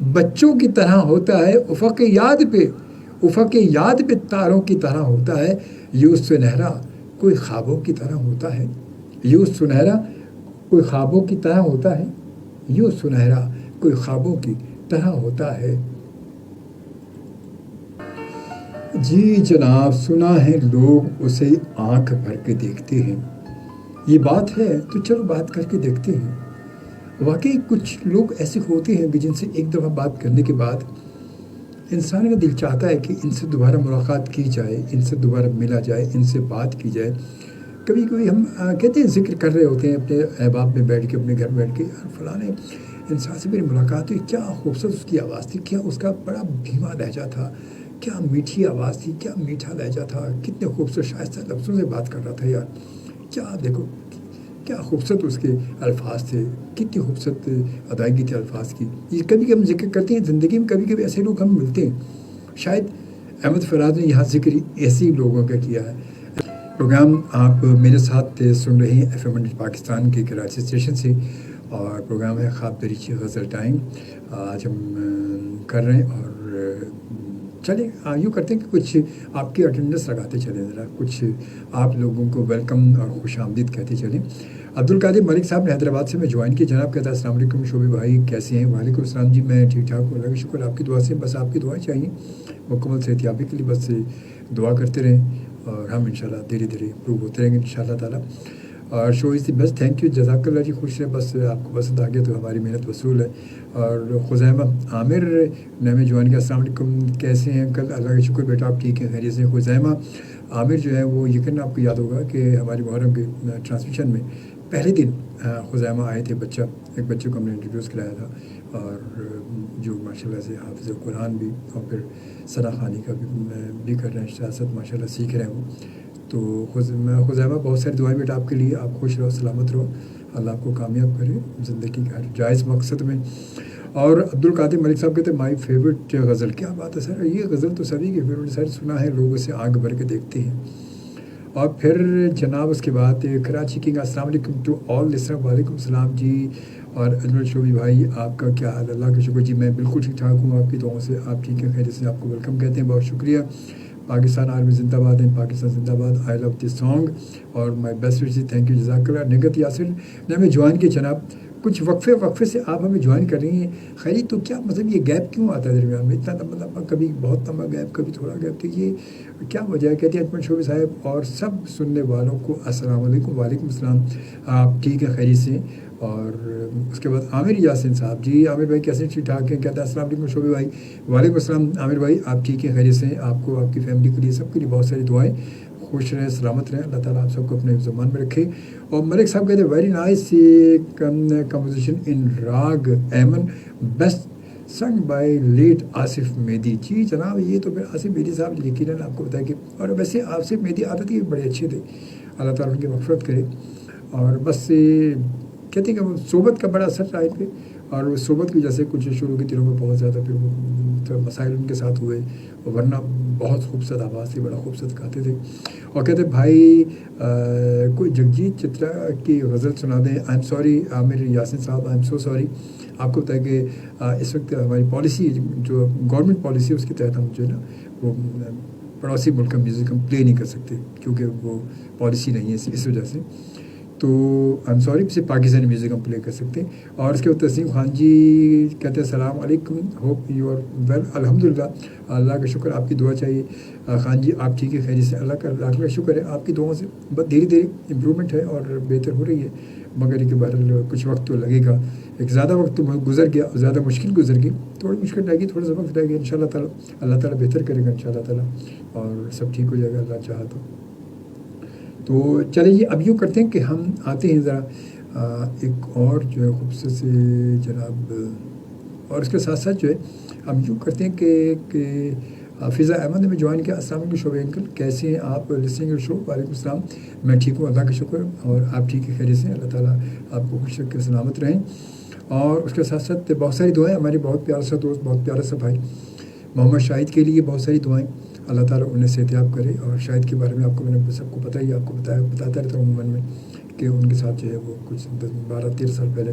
بچوں کی طرح ہوتا ہے، افق یاد پہ تاروں کی طرح ہوتا ہے، یوں سنہرا کوئی خوابوں کی طرح ہوتا ہے، یوں سنہرا کوئی خوابوں کی طرح ہوتا ہے، یوں سنہرا کوئی خوابوں کی طرح ہوتا ہے۔ جی جناب، سنا ہے لوگ اسے آنکھ بھر کے دیکھتے ہیں، یہ بات ہے تو چلو بات کر کے دیکھتے ہیں۔ واقعی کچھ لوگ ایسے ہوتے ہیں کہ جن سے ایک دفعہ بات کرنے کے بعد انسان کا دل چاہتا ہے کہ ان سے دوبارہ ملاقات کی جائے، ان سے دوبارہ ملا جائے، ان سے بات کی جائے۔ کبھی کبھی ہم کہتے ہیں، ذکر کر رہے ہوتے ہیں اپنے احباب میں بیٹھ کے، اپنے گھر بیٹھ کے، یار فلاں انسان سے میری ملاقات ہوئی، کیا خوبصورت اس کی آواز تھی، کیا اس کا بڑا دھیما لہجہ تھا، کیا میٹھی آواز تھی، کیا میٹھا لہجہ تھا، کتنے خوبصورت شائستہ لفظوں سے بات کر رہا تھا یار، کیا دیکھو کیا خوبصورت اس کے الفاظ تھے، کتنی خوبصورت ادائیگی تھی الفاظ کی۔ یہ کبھی ہم ذکر کرتے ہیں زندگی میں، کبھی کبھی ایسے لوگ ہم ملتے ہیں۔ شاید احمد فراز نے یہاں ذکر ایسے لوگوں کا کیا ہے۔ پروگرام آپ میرے ساتھ سن رہے ہیں FM پاکستان کے کراچی اسٹیشن سے، اور پروگرام ہے خواب دریچے غزل ٹائم۔ آج ہم کر رہے ہیں، اور چلیں یوں کرتے ہیں کہ کچھ آپ کی اٹینڈنس لگاتے چلیں، ذرا کچھ آپ لوگوں کو ویلکم اور خوش آمدید کہتے چلیں۔ عبدالقادر ملک صاحب نے حیدرآباد سے میں جوائن کی، جناب کہتا ہے السلام علیکم شعبے بھائی، کیسے ہیں؟ وعلیکم السلام جی، میں ٹھیک ٹھاک ہوں، اللہ کا شکر، آپ کی دعا سے، بس آپ کی دعائیں چاہیے مکمل صحتیابی کے لیے، بس دعا کرتے رہیں اور ہم انشاءاللہ دھیرے دھیرے امپروو ہوتے رہیں گے انشاءاللہ تعالیٰ۔ اور شو از دی بیسٹ، تھینک یو، جزاک اللہ جی، خوش رہیں، بس آپ کو پسند آ گیا تو ہماری محنت وصول ہے۔ اور خزیمہ عامر نے ہمیں جوائن کیا، السلام علیکم، کیسے ہیں انکل؟ اللہ کا شکر بیٹا، آپ ٹھیک ہیں، خیریت سے؟ خزیمہ عامر جو ہے وہ یقیناً آپ کو یاد ہوگا کہ ہماری محرم کے ٹرانسمیشن میں پہلے دن خزیمہ آئے تھے، ایک بچے کو ہم نے انٹروڈیوس کرایا تھا، اور جو ماشاء اللہ سے حافظ قرآن بھی اور پھر ثنا خوانی کا بھی کر رہے ہیں، سیاست ماشاء اللہ سیکھ رہے ہیں وہ۔ تو خزیمہ بہت ساری دعائیں بیٹا آپ کے لیے، آپ خوش رہو، سلامت رہو، اللہ آپ کو کامیاب کرے زندگی کے ہر جائز مقصد میں۔ اور عبدالقادر ملک صاحب کہتے ہیں مائی فیوریٹ غزل، کیا بات ہے سر، یہ غزل تو سبھی کی فیوریٹ، سر سنا ہے لوگ اسے آنکھ بھر کے دیکھتے ہیں۔ اور پھر جناب اس کے بعد کراچی کنگ، السلام علیکم ٹو آل لسنر، وعلیکم السلام جی۔ اور اجمل شوبی بھائی، آپ کا کیا حال؟ اللہ کا شکر جی، میں بالکل ٹھیک ٹھاک ہوں، آپ کی دعاؤں سے، آپ ٹھیک ہیں، خیریت سے؟ آپ کو ویلکم کہتے ہیں، بہت شکریہ۔ پاکستان آرمی زندہ باد، پاکستان زندہ باد، آئی لو دس سانگ، اور my best wishes, thank you, جزاک اللہ۔ نگت یاسر نے ہمیں جوائن کیا، جناب کچھ وقفے سے آپ ہمیں جوائن کر رہی ہیں، خیریت؟ تو کیا مطلب یہ گیپ کیوں آتا ہے درمیان میں، اتنا لمبا، کبھی بہت لمبا گیپ، کبھی تھوڑا گیپ، تو یہ کیا وجہ ہے؟ کہتے ہیں اجمل شوبی صاحب اور سب سننے والوں کو السلام علیکم، وعلیکم السلام، آپ ٹھیک ہے، خیریت سے؟ اور اس کے بعد عامر یاسین صاحب، جی عامر بھائی کیسے؟ ٹھیک ٹھاک ہیں، کہتا ہے السلام علیکم شوبی بھائی، وعلیکم السلام عامر بھائی، آپ ٹھیک ہیں، خیریت سے؟ آپ کو، آپ کی فیملی کے لیے، سب کے لیے بہت ساری دعائیں، خوش رہیں، سلامت رہیں، اللہ تعالیٰ آپ سب کو اپنے زمان میں رکھے۔ اور ملک صاحب کہتے ہیں ویری نائس کمپوزیشن ان راگ ایمن، بیسٹ سنگ بائی لیٹ آصف مہدی، جی جناب یہ تو پھر آصف مہدی صاحب یقیناً آپ کو بتائیں کہ، اور ویسے آصف مہدی عادت ہی بڑے اچھے تھے، اللہ تعالیٰ ان کی مغفرت کرے۔ اور بس کہتے ہیں کہ وہ صحبت کا بڑا اثر رہا ان پہ، اور اس صحبت کی وجہ سے کچھ شروع کے دنوں میں بہت زیادہ پھر وہ مسائل ان کے ساتھ ہوئے، ورنہ بہت خوبصورت آواز تھی، بڑا خوبصورت گاتے تھے۔ اور کہتے ہیں بھائی کوئی جگجیت چترا کی غزل سنا دیں۔ آئی ایم سوری عامر یاسین صاحب، آئی ایم سو سوری، آپ کو بتائیں کہ اس وقت ہماری پالیسی جو گورنمنٹ پالیسی ہے اس کے تحت ہم جو ہے نا وہ پڑوسی ملک کا میوزک ہم پلے نہیں کر سکتے، کیونکہ وہ پالیسی نہیں ہے اس وجہ سے، تو آئی ایم سوری، صرف پاکستانی میوزک ہم پلے کر سکتے ہیں۔ اور اس کے بعد تسلیم خان جی کہتے ہیں السلام علیکم، ہوپ یو آر ویل، الحمدللہ، اللہ کا شکر، آپ کی دعا چاہیے خان جی، آپ ٹھیک ہے، خیریت سے؟ اللہ کا شکر ہے، آپ کی دعاؤں سے بس دھیرے دھیرے امپرومنٹ ہے اور بہتر ہو رہی ہے، مگر یہ بہرحال کچھ وقت تو لگے گا، ایک زیادہ وقت تو گزر گیا، زیادہ مشکل گزر گئی، تھوڑی مشکل رہے گی، تھوڑا سا وقت رہے گا، ان شاء اللہ تعالیٰ اللہ تعالیٰ بہتر کرے گا ان شاء اللہ تعالیٰ، اور سب ٹھیک ہو جائے گا اللہ چاہا تو چلیں جی، اب یوں کرتے ہیں کہ ہم آتے ہیں ذرا ایک اور جو ہے خوبصورت سے جناب، اور اس کے ساتھ ساتھ جو ہے ہم یوں کرتے ہیں کہ فضا احمد نے ہمیں جوائن کیا، السلام علیکم شعبہ انکل، کیسے ہیں آپ؟ لسننگ شو، وعلیکم السلام، میں ٹھیک ہوں، اللہ کا شکر، اور آپ ٹھیک ہے، خیریت سے؟ اللہ تعالیٰ آپ کو خوش رکھ کے سلامت رہیں۔ اور اس کے ساتھ ساتھ بہت ساری دعائیں، ہمارے بہت پیارا سا دوست، بہت پیارا سا بھائی محمد شاہد کے لیے بہت ساری دعائیں، اللہ تعالیٰ انہیں صحتیاب کرے۔ اور شاہد کے بارے میں آپ کو میں نے سب کو پتہ ہی، آپ کو بتاتا رہتا ہوں عموماً میں کہ ان کے ساتھ جو ہے وہ کچھ 12-13 سال پہلے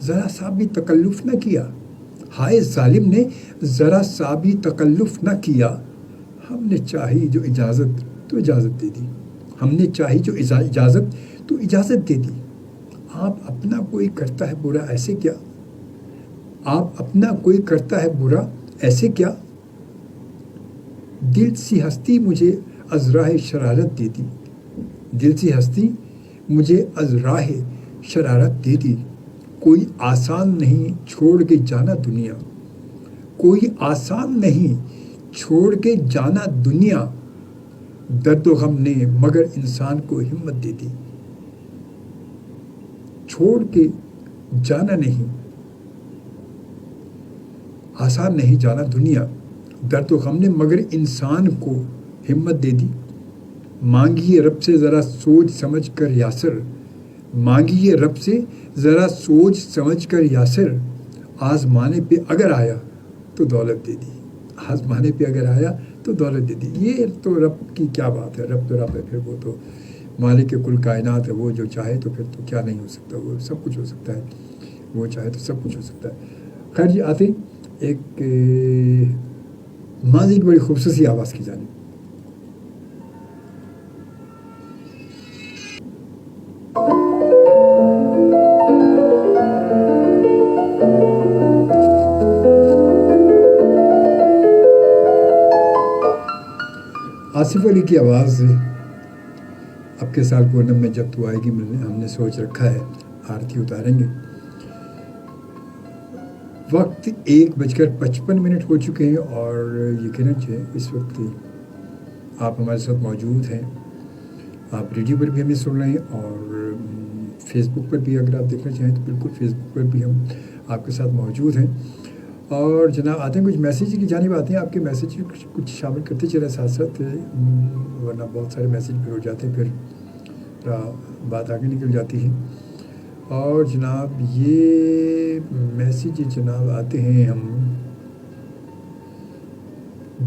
ذرا سا بھی تکلف نہ کیا. ہائے ظالم نے ذرا سا بھی تکلف نہ کیا. ہم نے چاہی جو اجازت تو اجازت دے دی. ہم نے چاہی جو اجازت تو اجازت دے دی. آپ اپنا کوئی کرتا ہے برا ایسے کیا؟ آپ اپنا کوئی کرتا ہے برا ایسے کیا؟ دل سی ہستی مجھے از راہ شرارت دے دی. دل سی ہستی مجھے از راہ شرارت دے دی. کوئی آسان نہیں چھوڑ کے جانا دنیا. کوئی آسان نہیں چھوڑ کے جانا دنیا. درد و غم نے مگر انسان کو ہمت دے دی. چھوڑ کے جانا نہیں آسان نہیں جانا دنیا. درد و غم نے مگر انسان کو ہمت دے دی. مانگیے رب سے ذرا سوچ سمجھ کر یاسر. مانگیے رب سے ذرا سوچ سمجھ کر یاسر. آزمانے پہ اگر آیا تو دولت دے دی. آزمانے پہ اگر آیا تو دولت دے دی. یہ تو رب کی کیا بات ہے. رب تو رب ہے. پھر وہ تو مالک کل کائنات ہے. وہ جو چاہے تو پھر تو کیا نہیں ہو سکتا. وہ سب کچھ ہو سکتا ہے. وہ چاہے تو سب کچھ ہو سکتا ہے. خیر جی آتے ایک ماضی کی بڑی خوبصورت آواز کی جانب. آصف علی کی آواز اب کے سال پورنم میں جب تو آئے گی ملنے ہم نے سوچ رکھا ہے. آرتی اتاریں گے. وقت 1:55 ہو چکے ہیں اور یقیناً اس وقت آپ ہمارے ساتھ موجود ہیں. آپ ریڈیو پر بھی ہمیں سن رہے ہیں اور فیس بک پر بھی اگر آپ دیکھنا چاہیں تو بالکل فیس بک پر بھی ہم آپ کے ساتھ موجود ہیں. اور جناب آتے ہیں کچھ میسیج کی جانب آتے ہیں. آپ کے میسیج کچھ شامل کرتے چلے ساتھ ساتھ ورنہ بہت سارے میسیج پھر ہو جاتے ہیں پھر بات آگے نکل جاتی ہے. اور جناب یہ میسیج جناب آتے ہیں ہم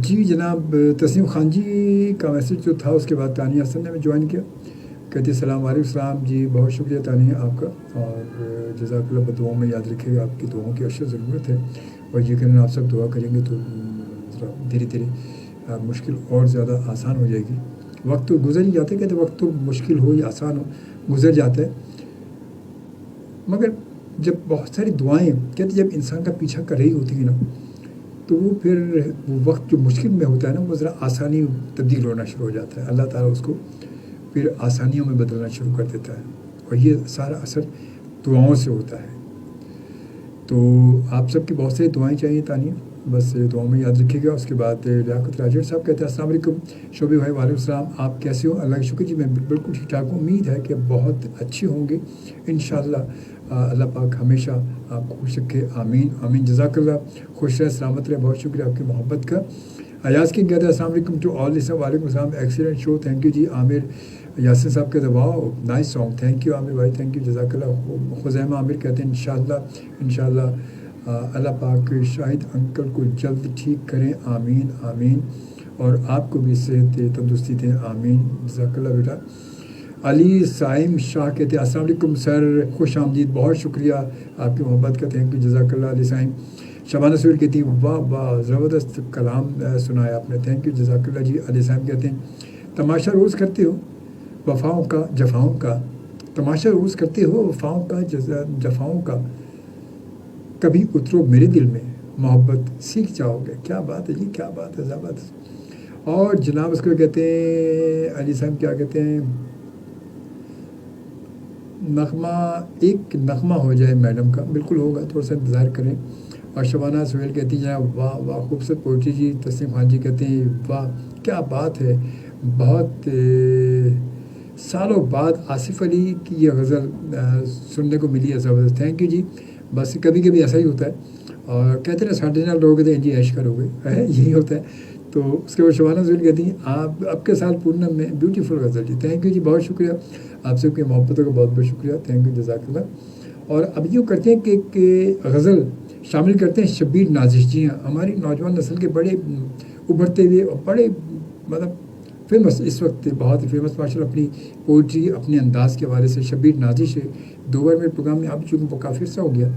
جی جناب تسنیم خان جی کا میسیج جو تھا اس کے بعد تانیہ حسن نے ہمیں جوائن کیا. کہتے السلام علیکم. السلام جی بہت شکریہ تانیہ آپ کا اور جزاک اللہ. دعاؤں میں یاد رکھے گا. آپ کی دعاؤں کی اشد ضرورت ہے اور یقیناً آپ سب دعا کریں گے تو ذرا دھیرے دھیرے مشکل اور زیادہ آسان ہو جائے گی. وقت تو گزر ہی جاتا ہے. کہتے وقت تو مشکل ہو یا آسان ہو گزر جاتا ہے مگر جب بہت ساری دعائیں کہتے جب انسان کا پیچھا کر رہی ہوتی ہیں نا تو وہ پھر وہ وقت جو مشکل میں ہوتا ہے نا وہ ذرا آسانی تبدیل ہونا شروع ہو جاتا ہے. اللہ تعالیٰ اس کو پھر آسانیوں میں بدلنا شروع کر دیتا ہے اور یہ سارا اثر دعاؤں سے ہوتا ہے. تو آپ سب کی بہت ساری دعائیں چاہیے تانیہ. بس دعاؤں میں یاد رکھیے گا. اس کے بعد لیاقت راجر صاحب کہتے ہیں السلام علیکم شعبے بھائی. وعلیکم السلام. آپ کیسے ہو؟ اللہ کا شکر جی میں بالکل ٹھیک ٹھاک ہوں. امید ہے کہ بہت اچھے ہوں گے انشاءاللہ. اللہ پاک ہمیشہ آپ کو خوش رکھے. آمین آمین. جزاک اللہ. خوش رہے سلامت رہے. بہت شکریہ آپ کی محبت کا. ایاز کی کہتے ہیں السلام علیکم ٹو آل لسنر. وعلیکم السلام. Excellent show. تھینک یو جی. عامر یاسر صاحب کہتے ہیں واو نائس سانگ. تھینک یو عامر بھائی. تھینک یو جزاک اللہ. خزیمہ عامر کہتے ہیں انشاءاللہ اللہ پاک شاہد انکل کو جلد ٹھیک کریں. آمین آمین. اور آپ کو بھی صحت تندرستی دیں. آمین. جزاک اللہ بیٹا. علی سائم شاہ کہتے ہیں السلام علیکم سر. خوش آمدید. بہت شکریہ آپ کی محبت کا. تھینک یو جزاک اللہ. علی سائم. شبانہ سہیل کہتی ہیں واہ واہ زبردست کلام سنایا آپ نے. تھینک یو جزاک اللہ جی. علی سائم کہتے ہیں تماشا روز کرتے ہو وفاؤں کا جفاؤں کا. تماشا روز کرتے ہو وفاؤں کا جفاؤں کا. کبھی اترو میرے دل میں محبت سیکھ جاؤ گے. کیا بات ہے جی. کیا بات ہے. زبردست. اور جناب اس کو کہتے ہیں علی صاحب کیا کہتے ہیں نغمہ ایک نغمہ ہو جائے میڈم کا. بالکل ہوگا. تھوڑا سا انتظار کریں. اور شبانہ سہیل کہتی ہیں واہ واہ خوبصورت پوئٹری جی. تسنیم خان جی کہتے ہیں واہ کیا بات ہے. بہت سالوں بعد آصف علی کی یہ غزل سننے کو ملی ہے. زبردست. تھینک یو جی. بس کبھی کبھی ایسا ہی ہوتا ہے اور کہتے ہیں ساڑھے نال لوگ کہتے ہیں جی عیش کرو گے. یہی ہوتا ہے. تو اس کے بعد شبانہ سہیل کہتی ہیں آپ اب کے سال پورنم میں بیوٹیفل غزل جی. تھینک یو جی. بہت شکریہ آپ سب کی محبتوں کا. بہت بہت شکریہ. تھینک یو جزاک اللہ. اور اب یوں کرتے ہیں کہ ایک غزل شامل کرتے ہیں شبیر نازش جی. ہاں ہماری نوجوان نسل کے بڑے ابھرتے ہوئے اور بڑے مطلب فیمس اس وقت بہت ہی فیمس ماشاء اللہ اپنی پوئٹری اپنے انداز کے حوالے سے شبیر نازش ہے. 2 بار میرے پروگرام میں اب چونکہ وہ کافی عرصہ ہو گیا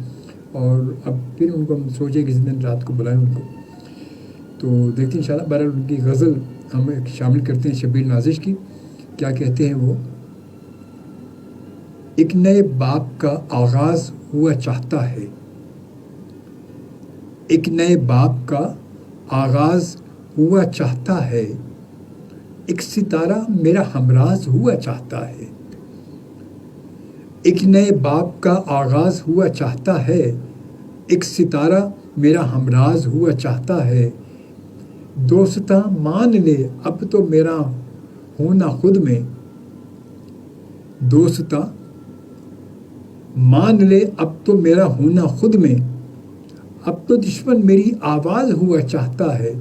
اور اب پھر ان کو ہم سوچیں کسی دن رات کو بلائیں ان کو, تو دیکھتے ہیں انشاءاللہ. بہرحال ان کی غزل ہم شامل کرتے ہیں شبیر نازش کی. کیا کہتے ہیں وہ؟ ایک نئے باب کا آغاز ہوا چاہتا ہے, ایک نئے باب کا آغاز ہوا چاہتا ہے, ایک ستارہ میرا ہمراز ہوا چاہتا ہے. ایک نئے باب کا آغاز ہوا چاہتا ہے, ایک ستارہ میرا ہمراز ہوا چاہتا ہے. دوستاں مان لے اب تو میرا ہونا خود میں, دوستاں مان لے اب تو میرا ہونا خود میں, اب تو دشمن میری آواز ہوا چاہتا ہے,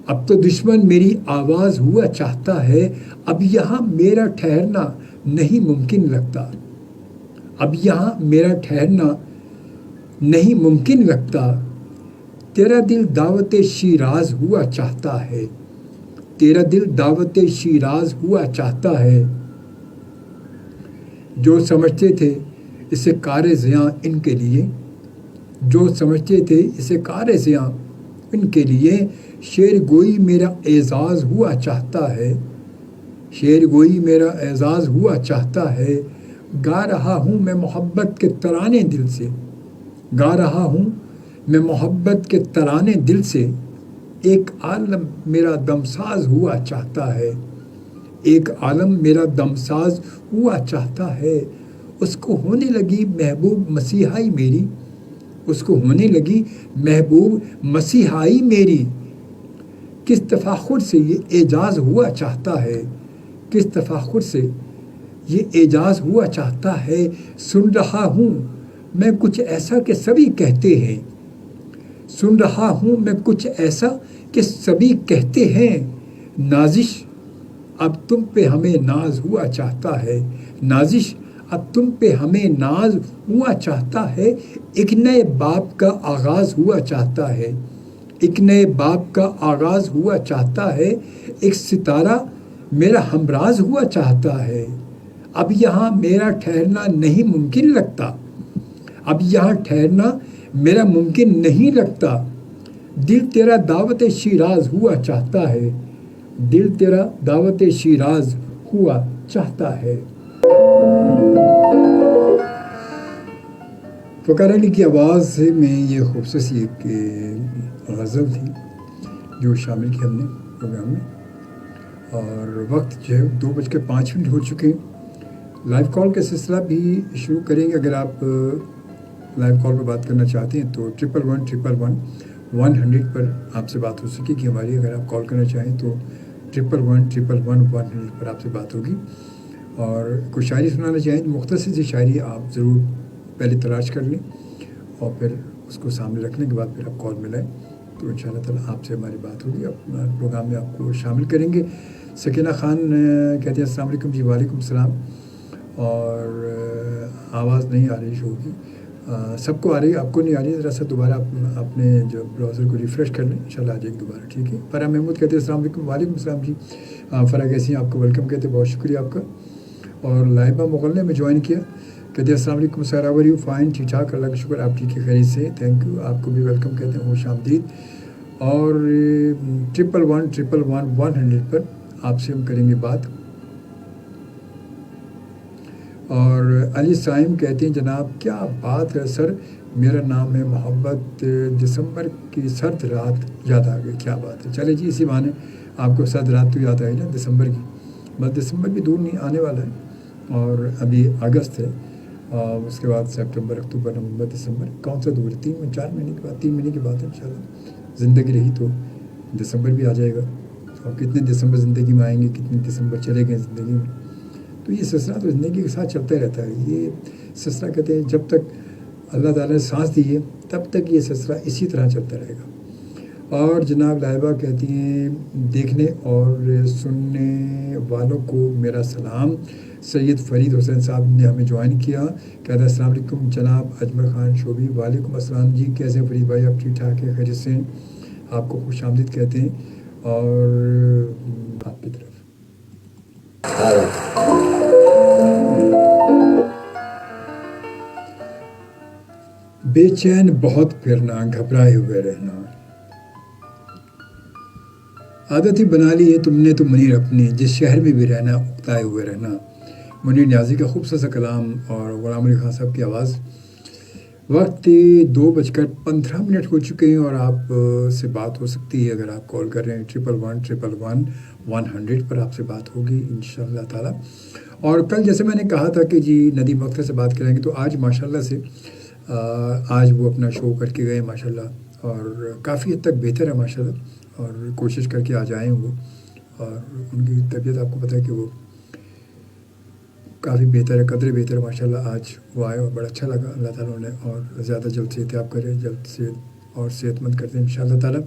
اب تو دشمن میری آواز ہوا چاہتا ہے. اب یہاں میرا ٹھہرنا نہیں ممکن لگتا, اب یہاں میرا ٹھہرنا نہیں ممکن لگتا. تیرا دل دعوت شیراز ہوا چاہتا ہے, تیرا دل دعوت شیراز ہوا چاہتا ہے. جو سمجھتے تھے اسے کار زیاں ان کے لیے, جو سمجھتے تھے اسے کار زیاں ان کے لیے. شعر گوئی میرا اعزاز ہوا چاہتا ہے, شعر گوئی میرا اعزاز ہوا چاہتا ہے. گا رہا ہوں میں محبت کے ترانے دل سے, گا رہا ہوں میں محبت کے ترانے دل سے. ایک عالم میرا دمساز ہوا چاہتا ہے, ایک عالم میرا دمساز ہوا چاہتا ہے. اس کو ہونے لگی محبوب مسیحائی میری, اس کو ہونے لگی محبوب مسیحائی میری. کس تفاخر سے یہ اعجاز ہوا چاہتا ہے, کس تفاخر سے یہ اعجاز ہوا چاہتا ہے. سن رہا ہوں میں کچھ ایسا کہ سبھی کہتے ہیں, سن رہا ہوں میں کچھ ایسا کہ سبھی کہتے ہیں. نازش اب تم پہ ہمیں ناز ہوا چاہتا ہے, نازش اب تم پہ ہمیں ناز ہوا چاہتا ہے. ایک نئے باب کا آغاز ہوا چاہتا ہے, ایک نئے باب کا آغاز ہوا چاہتا ہے. ایک ستارہ میرا ہمراز ہوا چاہتا ہے. اب یہاں میرا ٹھہرنا نہیں ممکن لگتا, اب یہاں ٹھہرنا میرا ممکن نہیں لگتا. دل تیرا دعوت شیراز ہوا چاہتا ہے, دل تیرا دعوت شیراز ہوا چاہتا ہے. فقار علی کی آواز میں یہ خوبصورت سی ایک غزل تھی جو شامل کی ہم نے پروگرام میں. اور وقت جو ہے 2:05 ہو چکے ہیں. لائیو کال کا سلسلہ بھی شروع کریں گے. اگر آپ لائیو کال پہ بات کرنا چاہتے ہیں تو 111 پر آپ سے بات ہو سکے گی ہماری. اگر آپ کال کرنا چاہیں تو 111 پر آپ سے بات ہوگی. اور کوئی شاعری سنانا چاہیں تو مختصر سی شاعری آپ ضرور پہلے تلاش کر لیں اور پھر اس کو سامنے رکھنے کے بعد پھر آپ کال ملائیں تو ان شاء اللہ تعالیٰ آپ سے ہماری بات ہوگی. اپنا پروگرام میں آپ کو شامل کریں گے. سکینہ خان کہتے ہیں السلام علیکم جی. وعلیکم السلام. اور آواز نہیں آ رہی شو کی, سب کو آ رہی ہے, آپ کو نہیں آ رہی. ذرا سا دوبارہ اپنے جو براؤزر کو ریفریش کر لیں, انشاءاللہ آ جائے گی دوبارہ. ٹھیک ہے. فرح محمود کہتے ہیں السلام علیکم. وعلیکم السلام جی. فرح کیسی ہیں, آپ کو ویلکم کہتے ہیں, بہت شکریہ آپ کا. اور لائبہ مغل نے میں جوائن کیا, کہتے ہیں السلام علیکم سر, ہاؤ آر یو؟ فائن, ٹھیک ٹھاک, اللہ کا شکر, آپ ٹھیک ہے, خیریت سے, تھینک یو. آپ کو بھی ویلکم کہتے ہیں, خوش آمدید. اور 111 پر آپ سے ہم کریں گے بات. اور علی سائم کہتے ہیں جناب کیا بات ہے سر, میرا نام ہے محبت, دسمبر کی سرد رات یاد آ گئی. کیا بات ہے, چلے جی اسی بہانے آپ کو سرد رات تو یاد آئی نا دسمبر کی. بس دسمبر بھی دور نہیں آنے والا ہے, اور ابھی اگست ہے, اس کے بعد سپٹمبر, اکتوبر, نومبر, دسمبر, کون سا دور ہے؟ 4 مہینے کے بعد, 3 مہینے کی بات ہے. انشاءاللہ زندگی رہی تو دسمبر بھی آ جائے گا. اور کتنے دسمبر زندگی میں آئیں گے, کتنے دسمبر چلے گئے زندگی میں. تو یہ سلسلہ تو زندگی کے ساتھ چلتا رہتا ہے. یہ سلسلہ کہتے ہیں جب تک اللہ تعالیٰ نے سانس دی ہے تب تک یہ سلسلہ اسی طرح چلتا رہے گا. اور جناب لائبہ کہتی ہیں دیکھنے اور سننے والوں کو میرا سلام. سید فرید حسین صاحب نے ہمیں جوائن کیا, کہتا ہے السلام علیکم جناب اجمل خان شعبی. وعلیکم السلام جی, کیسے ہیں فرید بھائی, آپ ٹھیک ٹھاک ہیں, خیریت سے ہیں, آپ کو خوش آمدید کہتے ہیں. اور آپ کی طرف بے چین بہت پھرنا، گھبرائے ہوئے رہنا، عادت ہی بنا لی ہے تم نے تو منیر اپنی، جس شہر میں بھی رہنا اکتائے ہوئے رہنا۔ منیر نیازی کا خوبصورت سا کلام اور غلام علی خان صاحب کی آواز۔ وقت 2:15 ہو چکے ہیں اور آپ سے بات ہو سکتی ہے اگر آپ کال کر رہے ہیں 111111 پر آپ سے بات ہوگی انشاءاللہ تعالی۔ اور کل جیسے میں نے کہا تھا کہ جی ندیم اختر سے بات کریں گے، تو آج ماشاءاللہ سے آج وہ اپنا شو کر کے گئے ماشاءاللہ، اور کافی حد تک بہتر ہے ماشاءاللہ، اور کوشش کر کے آ جائیں وہ، اور ان کی طبیعت آپ کو پتہ ہے کہ وہ کافی بہتر ہے، قدرے بہتر ہے ماشاءاللہ۔ آج وہ آئے اور بڑا اچھا لگا، اللہ تعالیٰ نے اور زیادہ جلد سے احتیاط کرے، جلد سے اور صحت مند کرتے ہیں انشاءاللہ تعالیٰ۔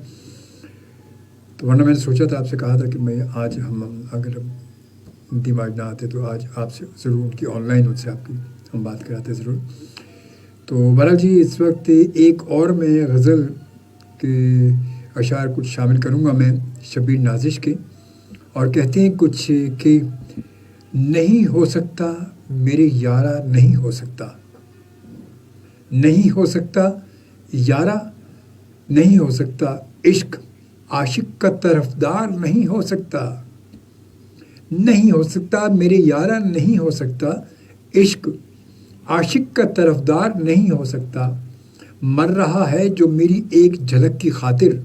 تو ورنہ میں نے سوچا تھا، آپ سے کہا تھا کہ میں آج ہم اگر دماغ نہ آتے تو آج آپ سے ضرور ان کی آن لائن ان سے آپ کی ہم بات کراتے ضرور۔ تو بہرحال جی اس وقت ایک اور میں غزل کے اشعار کچھ شامل کروں گا میں شبیر نازش کے، اور کہتے ہیں کچھ کہ نہیں ہو سکتا میرے یارا، نہیں ہو سکتا، نہیں ہو سکتا یارا، نہیں ہو سکتا عشق عاشق کا طرفدار، نہیں ہو سکتا، نہیں ہو سکتا میرے یارا، نہیں ہو سکتا عشق عاشق کا طرفدار، نہیں ہو سکتا۔ مر رہا ہے جو میری ایک جھلک کی خاطر،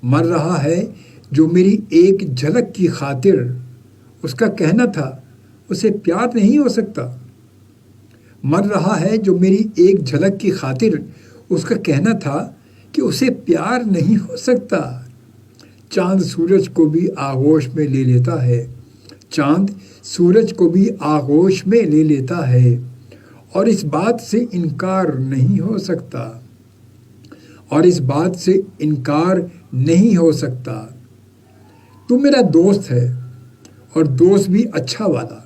مر رہا ہے جو میری ایک جھلک کی خاطر، اس کا کہنا تھا اسے پیار نہیں ہو سکتا۔ مر رہا ہے جو میری ایک جھلک کی خاطر، اس کا کہنا تھا کہ اسے پیار نہیں ہو سکتا۔ چاند سورج کو بھی آغوش میں لے لیتا ہے، چاند سورج کو بھی آغوش میں لے لیتا ہے، اور اس بات سے انکار نہیں ہو سکتا، اور اس بات سے انکار نہیں ہو سکتا۔ تو میرا دوست ہے اور دوست بھی اچھا والا،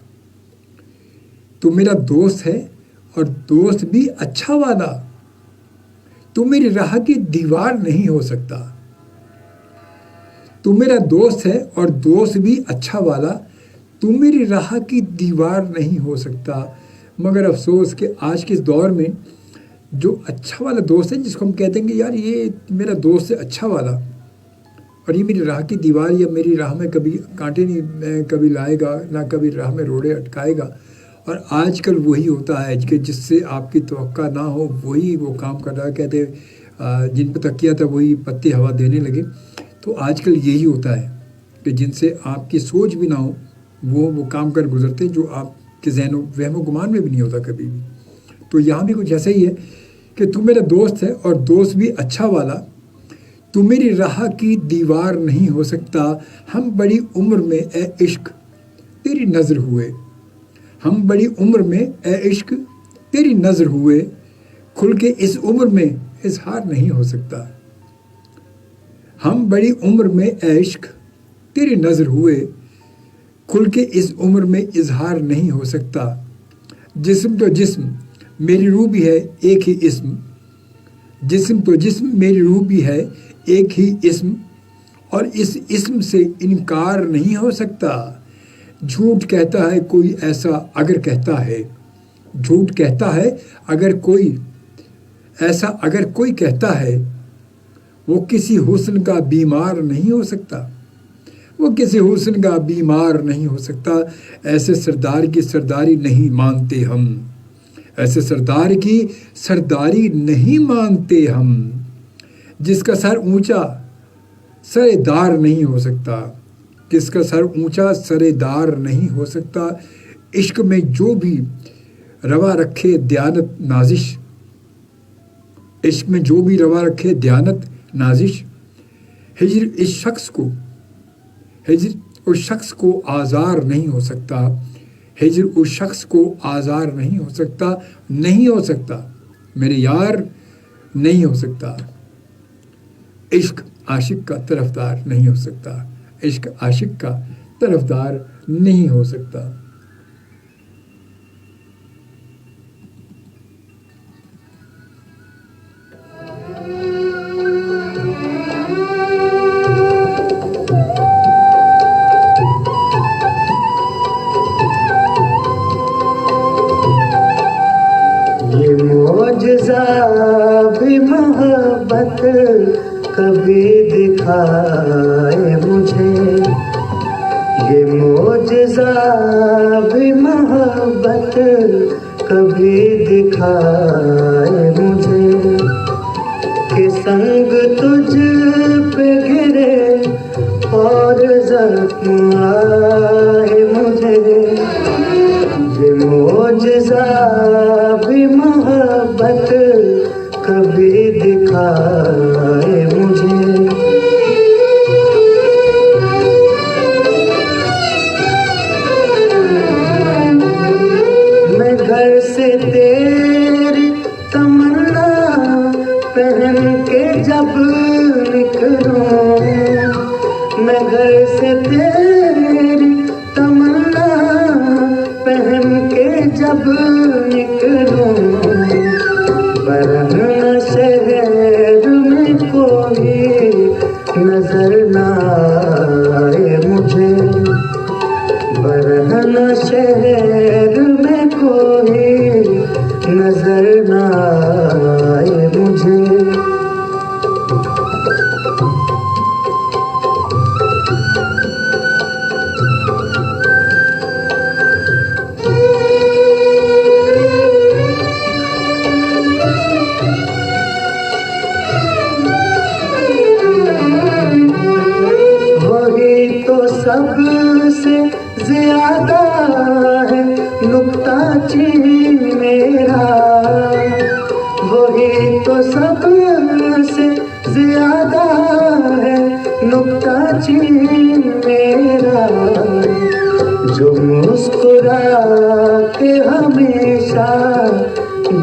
تو میرا دوست ہے اور دوست بھی اچھا والا، تو میری راہ کی دیوار نہیں ہو سکتا۔ تو میرا دوست ہے اور دوست بھی اچھا والا، تو میری راہ کی دیوار نہیں ہو سکتا۔ مگر افسوس کہ آج کے اس دور میں جو اچھا والا دوست ہے، جس کو ہم کہتے ہیں کہ یار یہ میرا دوست ہے اچھا والا، اور یہ میری راہ کی دیوار یا میری راہ میں کبھی کانٹے نہیں کبھی لائے گا، نہ کبھی راہ میں روڑے اٹکائے گا۔ اور آج کل وہی ہوتا ہے کہ جس سے آپ کی توقع نہ ہو وہی وہ کام کر رہا ہے، کہتے جن پہ تکیہ تھا وہی پتے ہوا دینے لگے۔ تو آج کل یہی ہوتا ہے کہ جن سے آپ کی سوچ بھی نہ ہو وہ کام کر گزرتے جو آپ کے ذہن و وہم و گمان میں بھی نہیں ہوتا کبھی بھی۔ تو یہاں بھی کچھ ایسا ہی ہے کہ تو میرا دوست ہے اور دوست بھی اچھا والا، تو میری راہ کی دیوار نہیں ہو سکتا۔ ہم بڑی عمر میں اے عشق تیری نظر ہوئے، ہم بڑی عمر میں اے عشق تیری نظر ہوئے، کھل کے اس عمر میں اظہار نہیں ہو سکتا۔ ہم بڑی عمر میں اے عشق تیری نظر ہوئے، کھل کے اس عمر میں اظہار نہیں ہو سکتا۔ جسم تو جسم میری روح بھی ہے ایک ہی اسم، جسم تو جسم میری روح بھی ہے ایک ہی اسم، اور اس اسم سے انکار نہیں ہو سکتا۔ جھوٹ کہتا ہے کوئی ایسا اگر کہتا ہے، جھوٹ کہتا ہے اگر کوئی ایسا اگر کوئی کہتا ہے، وہ کسی حسن کا بیمار نہیں ہو سکتا، وہ کسی حسن کا بیمار نہیں ہو سکتا۔ ایسے سردار کی سرداری نہیں مانتے ہم، ایسے سردار کی سرداری نہیں مانتے ہم، جس کا سر اونچا سر دار نہیں ہو سکتا، جس کا سر اونچا سر دار نہیں ہو سکتا۔ عشق میں جو بھی روا رکھے دیانت نازش، عشق میں جو بھی روا رکھے دیانت نازش، ہجر اس شخص کو ہجر اس شخص کو آزار نہیں ہو سکتا، ہجر اس شخص کو آزار نہیں ہو سکتا، نہیں ہو سکتا میرے یار، نہیں ہو سکتا۔ عشق عاشق کا طرفدار نہیں ہو سکتا، عشق عاشق کا طرفدار نہیں ہو سکتا۔ محبت کبھی دکھائے مجھے، یہ معجزہ بھی محبت کبھی دکھائے مجھے، کہ سنگ تجھ پہ گرے اور زخم آئے مجھے، یہ معجزہ بھی محبت کبھی دکھائے مجھے۔ میں گھر سے تیری تمنا پہن کے جب نکلوں، میں گھر سے تیری تمنا پہن کے جب نکلوں، برہنہ شہر میں کوئی نظر نہ آئے مجھے، برہنہ شہر میں کوئی نظر نہ آئے مجھے۔ وہی تو سب سے زیادہ ہے نکتہ چین میرا، وہی تو سب سے زیادہ ہے نکتہ چین میرا، جو مسکرا کے ہمیشہ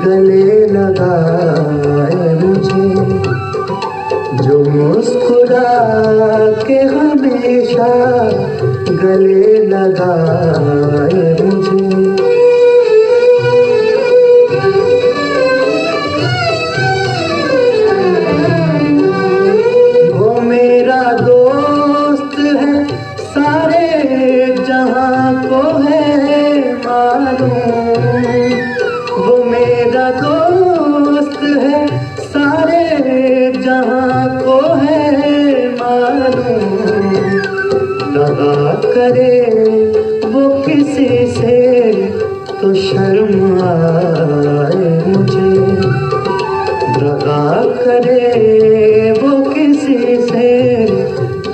گلے لگائے مجھے، جو مسکرا کے ہمیشہ گلے لگائے مجھے۔ وہ میرا دوست ہے سارے جہاں کو ہے معلوم، وہ میرا دوست ہے سارے جہاں کو ہے معلوم، دغا کرے وہ کسی سے تو شرم آئے مجھے، دغا کرے وہ کسی سے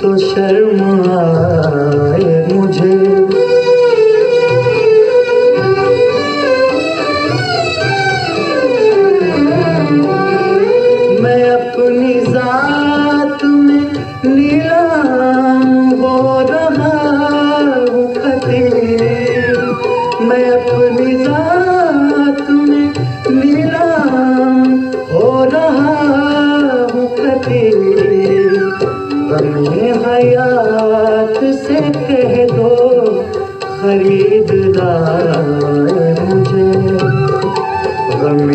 تو شرم آئے مجھے۔ میں اپنی ذات میں نیلام ہو رہا ہوں خطیر، میں اپنی ذات میں نیلام ہو رہا ہوں خطیر، غم حیات سے کہہ دو خرید لائے مجھے، غم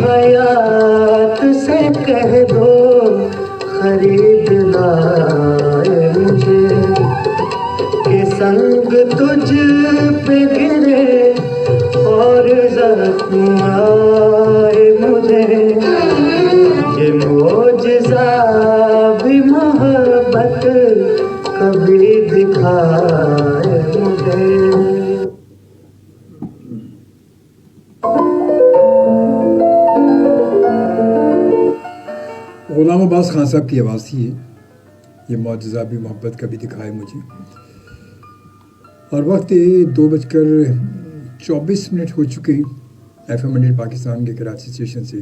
حیات سے کہہ دو خرید لائے مجھے، کہ سنگ تجھ پہ گرے اور زخم آئے مجھے، یہ معجزہ بھی محبت کبھی دکھائے مجھے۔ غلام عباس خان صاحب کی آواز تھی یہ معجزہ بھی محبت کبھی دکھائے مجھے۔ اور وقت 2:24 ہو چکے ہیں۔ ایف ایم منڈل پاکستان کے کراچی اسٹیشن سے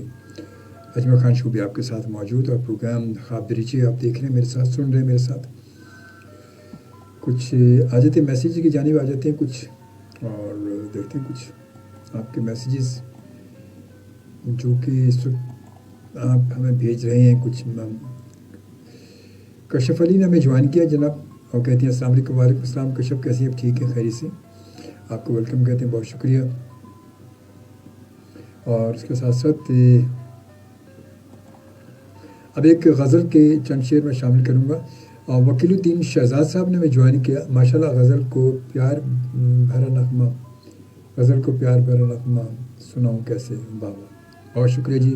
اجمل خان شوبی آپ کے ساتھ موجود، اور پروگرام خواب دریچے آپ دیکھ رہے ہیں، میرے ساتھ سن رہے ہیں، میرے ساتھ کچھ آ جاتے ہیں میسیج کی جانب آ جاتے ہیں کچھ، اور دیکھتے ہیں کچھ آپ کے میسیجز جو کہ اس وقت آپ ہمیں بھیج رہے ہیں۔ کچھ کشف علی نے ہمیں جوائن کیا جناب، اور کہتے ہیں السلام علیکم۔ وعلیکم السلام کشف، کیسے ہیں آپ؟ ٹھیک ہے، خیریت سے، آپ کو ویلکم کہتے ہیں، بہت شکریہ۔ اور اس کے ساتھ ساتھ اب ایک غزل کے چند شعر میں شامل کروں گا، اور وکیل الدین شہزاد صاحب نے ہمیں جوائن کیا۔ ماشاءاللہ غزل کو پیار بھرا نغمہ، غزل کو پیار بھرا نغمہ سناؤں کیسے بابا، بہت شکریہ جی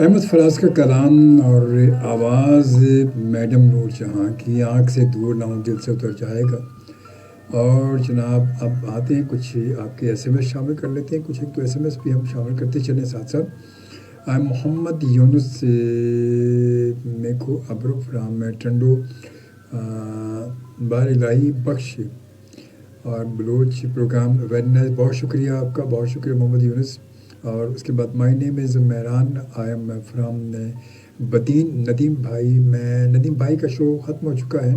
احمد فراز کا کلام اور آواز میڈم نور جہاں کی، آنکھ سے دور نہ ہوں دل سے اتر جائے گا. اور جناب اب آتے ہیں کچھ آپ کے ایس ایم ایس شامل کر لیتے ہیں، کچھ ایک تو ایس ایم ایس بھی ہم شامل کرتے چلیں ساتھ ساتھ. محمد یونس میکو ابرو فرام ٹنڈو بار الہی بخش اور بلوچ پروگرام ویری نائس. بہت شکریہ آپ کا, بہت شکریہ محمد یونس. اور اس کے بعد مائی نیم از مہران, آئی ایم فرام بدین. ندیم بھائی, میں ندیم بھائی کا شو ختم ہو چکا ہے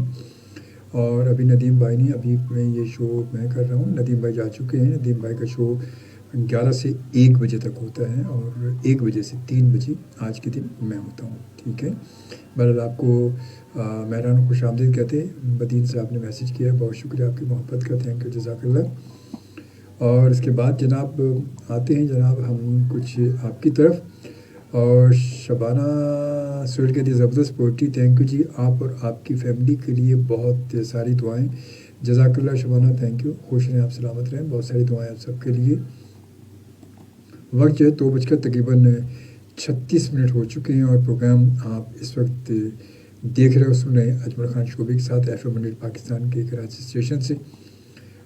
اور ابھی ندیم بھائی نہیں, ابھی میں یہ شو میں کر رہا ہوں. ندیم بھائی جا چکے ہیں. ندیم بھائی کا شو 11 سے 1 بجے تک ہوتا ہے اور 1 بجے سے 3 بجے آج کے دن میں ہوتا ہوں. ٹھیک ہے, بہرحال آپ کو مہران خوش آمدید کہتے ہیں. بدین صاحب نے میسیج کیا, بہت شکریہ آپ کی محبت کا, تھینک یو, جزاک اللہ. اور اس کے بعد جناب آتے ہیں جناب ہم کچھ آپ کی طرف. اور شبانہ سہیل کہتی ہے زبردست پوئٹری, تھینک یو جی, آپ اور آپ کی فیملی کے لیے بہت ساری دعائیں. جزاک اللہ شبانہ, تھینک یو, خوش رہیں آپ, سلامت رہیں, بہت ساری دعائیں آپ سب کے لیے. وقت جو ہے 2 بج کر تقریباً 36 منٹ ہو چکے ہیں اور پروگرام آپ اس وقت دیکھ رہے ہو, سن رہے ہیں اجمل خان شعبے کے ساتھ FM 100 پاکستان کے کراچی اسٹیشن سے.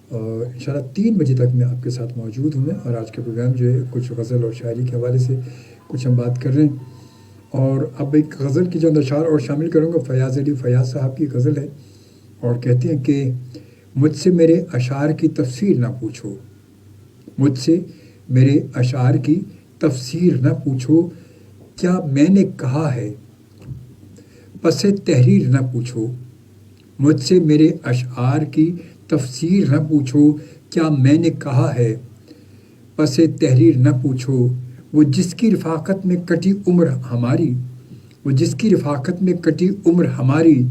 اور انشاءاللہ 3 بجے تک میں آپ کے ساتھ موجود ہوں. اور آج کا پروگرام جو ہے کچھ غزل اور شاعری کے حوالے سے کچھ ہم بات کر رہے ہیں. اور اب ایک غزل کی چند اشعار اور شامل کروں گا. فیاض علی فیاض صاحب کی غزل ہے اور کہتے ہیں کہ مجھ سے میرے اشعار کی تفسیر نہ پوچھو, مجھ سے میرے اشعار کی تفسیر نہ پوچھو, کیا میں نے کہا ہے پس تحریر نہ پوچھو. مجھ سے میرے اشعار کی تفسیر نہ پوچھو, کیا میں نے کہا ہے پس تحریر نہ پوچھو. وہ جس کی رفاقت میں کٹی عمر ہماری, وہ جس کی رفاقت میں کٹی عمر ہماری,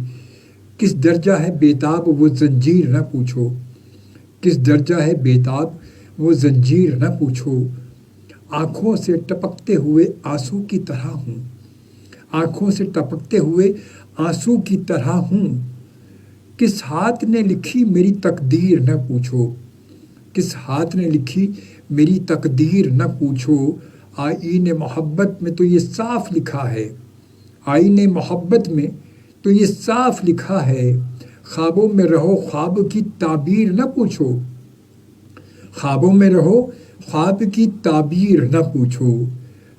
کس درجہ ہے بیتاب وہ زنجیر نہ پوچھو. کس درجہ ہے بیتاب وہ زنجیر نہ پوچھو. آنکھوں سے ٹپکتے ہوئے آنسو کی طرح ہوں, آنکھوں سے ٹپکتے ہوئے آنسو کی طرح ہوں. کس ہاتھ نے لکھی میری تقدیر نہ پوچھو, کس ہاتھ نے لکھی میری تقدیر نہ پوچھو. آئین محبت میں تو یہ صاف لکھا ہے, آئین محبت میں تو یہ صاف لکھا ہے. خوابوں میں رہو خواب کی تعبیر نہ پوچھو, خوابوں میں رہو خواب کی تعبیر نہ پوچھو.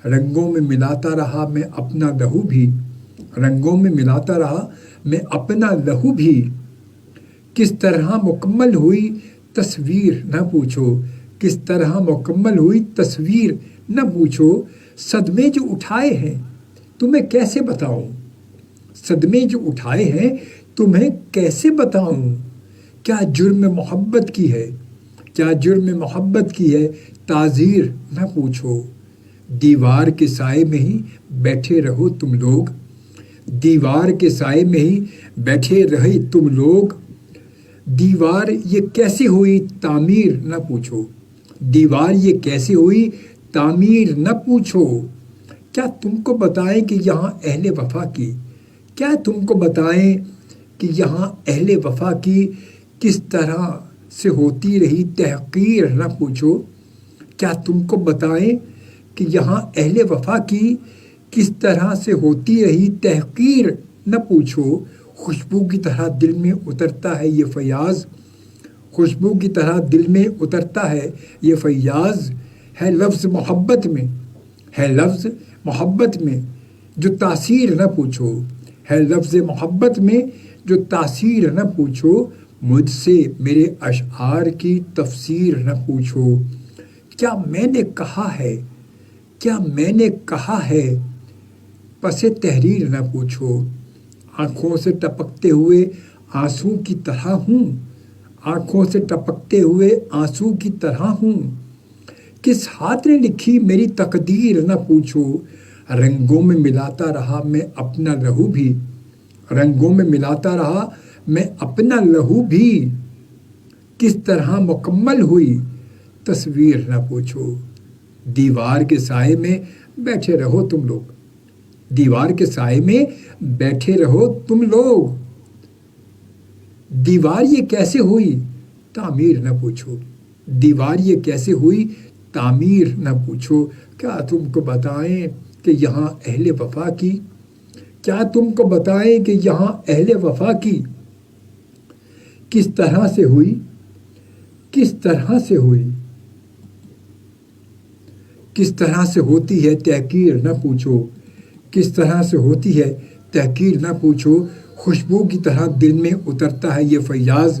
رنگوں میں ملاتا رہا میں اپنا لہو بھی, رنگوں میں ملاتا رہا میں اپنا لہو بھی. کس طرح مکمل ہوئی تصویر نہ پوچھو, کس طرح مکمل ہوئی تصویر نہ پوچھو. صدمے جو اٹھائے ہیں تمہیں کیسے بتاؤں, صدمے جو اٹھائے ہیں تمہیں کیسے بتاؤں. کیا جرم محبت کی ہے, کیا جرم محبت کی ہے تعزیر نہ پوچھو. دیوار کے سائے میں ہی بیٹھے رہو تم لوگ, دیوار کے سائے میں ہی بیٹھے رہے تم لوگ. دیوار یہ کیسے ہوئی تعمیر نہ پوچھو, دیوار یہ کیسے ہوئی تعمیر نہ پوچھو. کیا تم کو بتائیں کہ یہاں اہل وفا کی, کیا تم کو بتائیں کہ یہاں اہل وفا کی کس طرح سے ہوتی رہی تحقیر نہ پوچھو. کیا تم کو بتائیں کہ یہاں اہل وفا کی کس طرح سے ہوتی رہی تحقیر نہ پوچھو. خوشبو کی طرح دل میں اترتا ہے یہ فیاض, خوشبو کی طرح دل میں اترتا ہے یہ فیاض. ہے لفظ محبت میں, ہے لفظ محبت میں جو تاثیر نہ پوچھو, ہے لفظ محبت میں جو تاثیر نہ پوچھو. مجھ سے میرے اشعار کی تفسیر نہ پوچھو. کیا میں نے کہا ہے, کیا میں نے کہا ہے پس تحریر نہ پوچھو. آنکھوں سے ٹپکتے ہوئے آنسو کی طرح ہوں, آنکھوں سے ٹپکتے ہوئے آنسو کی طرح ہوں. کس ہاتھ نے لکھی میری تقدیر نہ پوچھو. رنگوں میں ملاتا رہا میں اپنا لہو بھی, رنگوں میں ملاتا رہا میں اپنا لہو بھی. کس طرح مکمل ہوئی تصویر نہ پوچھو. دیوار کے سائے میں بیٹھے رہو تم لوگ, دیوار کے سائے میں بیٹھے رہو تم لوگ. دیوار یہ کیسے ہوئی تعمیر نہ پوچھو, دیوار یہ کیسے ہوئی تعمیر نہ پوچھو. کیا تم کو بتائیں کہ یہاں اہل وفا کی, کیا تم کو بتائیں کہ یہاں اہل وفا کی کس طرح سے ہوئی, کس طرح سے ہوئی, کس طرح سے ہوتی ہے تحقیر نہ پوچھو, کس طرح سے ہوتی ہے تحقیر نہ پوچھو. خوشبو کی طرح دل میں اترتا ہے یہ فیاض.